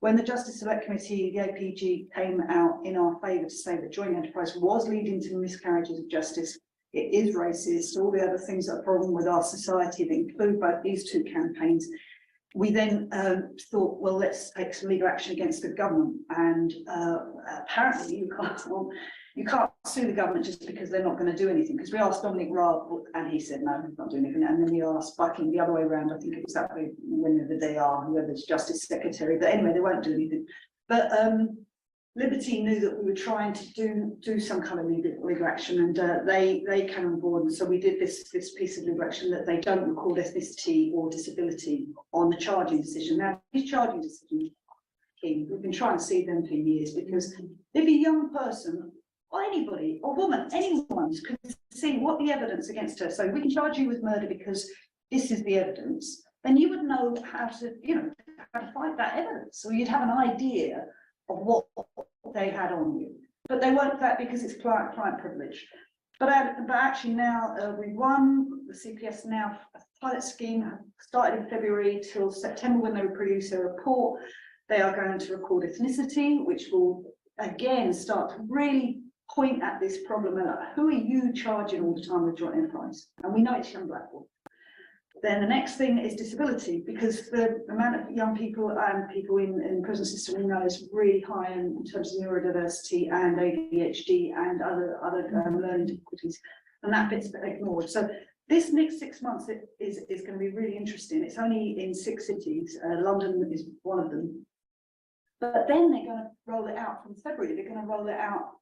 When the Justice Select Committee, the APG, came out in our favour to say that joint enterprise was leading to miscarriages of justice, it is racist, all the other things that are a problem with our society that include both these 2 campaigns, we then thought, well, let's take some legal action against the government. And apparently you can't sue the government just because they're not going to do anything. Because we asked Dominic Raab, and he said, no, he's not doing anything. And then we asked Bucking the other way around, I think it was that way, whenever they are, whoever's Justice Secretary. But anyway, they won't do anything. But Liberty knew that we were trying to do some kind of legal action, and they came on board. And so we did this piece of legal action that they don't record ethnicity or disability on the charging decision. Now, these charging decisions, we've been trying to see them for years, because if a young person or anybody or woman, anyone could see what the evidence against her, so we can charge you with murder because this is the evidence, then you would know how to, how to fight that evidence. So you'd have an idea of what they had on you. but they weren't that because it's client privilege. But actually now we won the CPS now a pilot scheme started in February till September when they will produce a report. They are going to record ethnicity, which will again start to really point at this problem of who are you charging all the time with joint enterprise? And we know it's young black people. Then the next thing is disability, because the amount of young people and people in the prison system we know is really high in terms of neurodiversity and ADHD and other learning difficulties, and that bit's ignored. So this next 6 months is going to be really interesting. It's only in 6 cities. London is one of them. But then they're going to roll it out from February. They're going to roll it out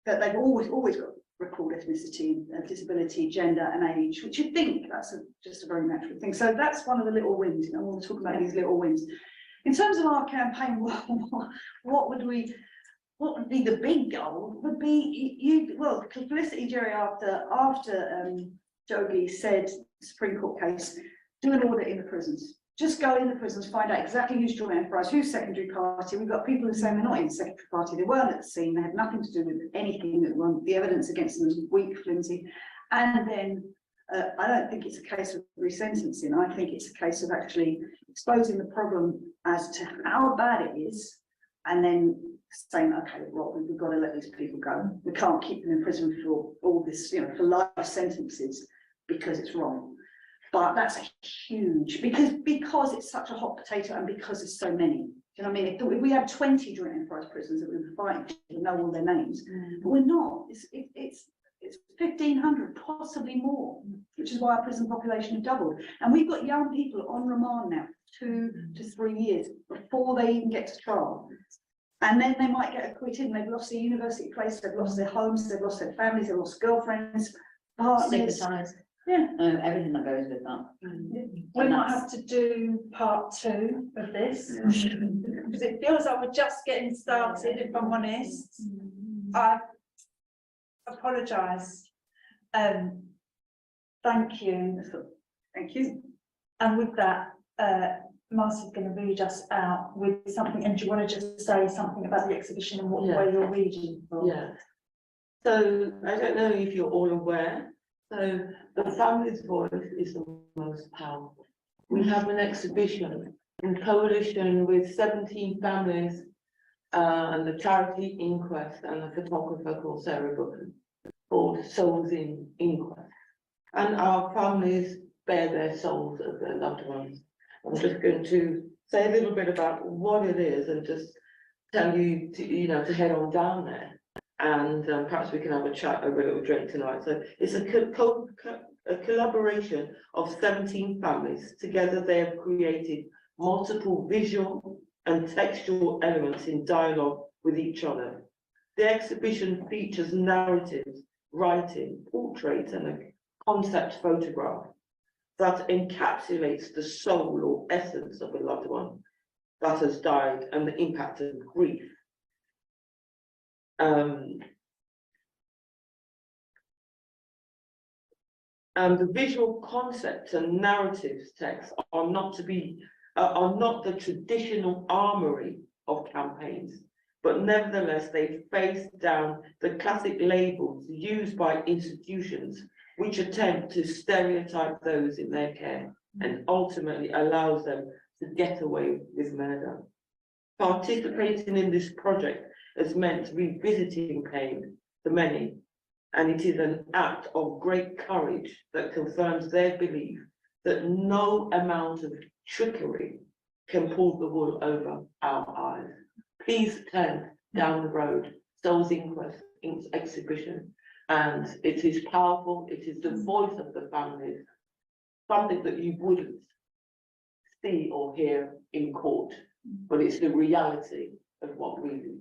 that they've always got record ethnicity, disability, gender and age, which you think that's just a very natural thing. So that's one of the little wins, you know, we'll talk about these little wins. In terms of our campaign, what would be the big goal? Would be well, Felicity Jerry after Jogi said Supreme Court case, do an audit in the prisons. Just go in the prisons, find out exactly who's joint enterprise, who's secondary party. We've got people who say they're not in the secondary party, they weren't at the scene, they had nothing to do with anything, that the evidence against them was weak, flimsy. And then I don't think it's a case of resentencing, I think it's a case of actually exposing the problem as to how bad it is, and then saying, okay, well, we've got to let these people go. We can't keep them in prison for all this, you know, for life sentences because it's wrong. But that's huge because it's such a hot potato and because there's so many. Do you know what I mean? If we had 20 joint enterprise prisons that we were fighting, we know all their names, but we're not. It's 1,500, possibly more, which is why our prison population has doubled. And we've got young people on remand now, 2 to 3 years before they even get to trial. And then they might get acquitted and they've lost their university place, they've lost their homes, they've lost their families, they've lost girlfriends, partners. Stigmatised. Yeah. Everything that goes with that. We might have to do part 2 of this, because it feels like we're just getting started, if I'm honest. I apologise. Thank you. Thank you. And with that, Marcia's going to read us out with something. And do you want to just say something about the exhibition and what way you're reading from? Yeah. So I don't know if you're all aware. So the family's voice is the most powerful. We have an exhibition in coalition with 17 families and the charity Inquest and the photographer called Sara called Souls in Inquest. And our families bear their souls of their loved ones. I'm just going to say a little bit about what it is and just tell you to head on down there. And perhaps we can have a chat over a little drink tonight. So it's a collaboration of 17 families. Together they have created multiple visual and textual elements in dialogue with each other. The exhibition features narratives, writing, portraits, and a concept photograph that encapsulates the soul or essence of a loved one that has died and the impact of grief. And the visual concepts and narratives texts are not the traditional armory of campaigns, but nevertheless they face down the classic labels used by institutions which attempt to stereotype those in their care and ultimately allows them to get away with murder. Participating in this project has meant revisiting pain for many, and it is an act of great courage that confirms their belief that no amount of trickery can pull the wool over our eyes. Please turn down the road, Souls Inquest exhibition, and it is powerful, it is the voice of the families, something that you wouldn't see or hear in court, but it's the reality of what we do.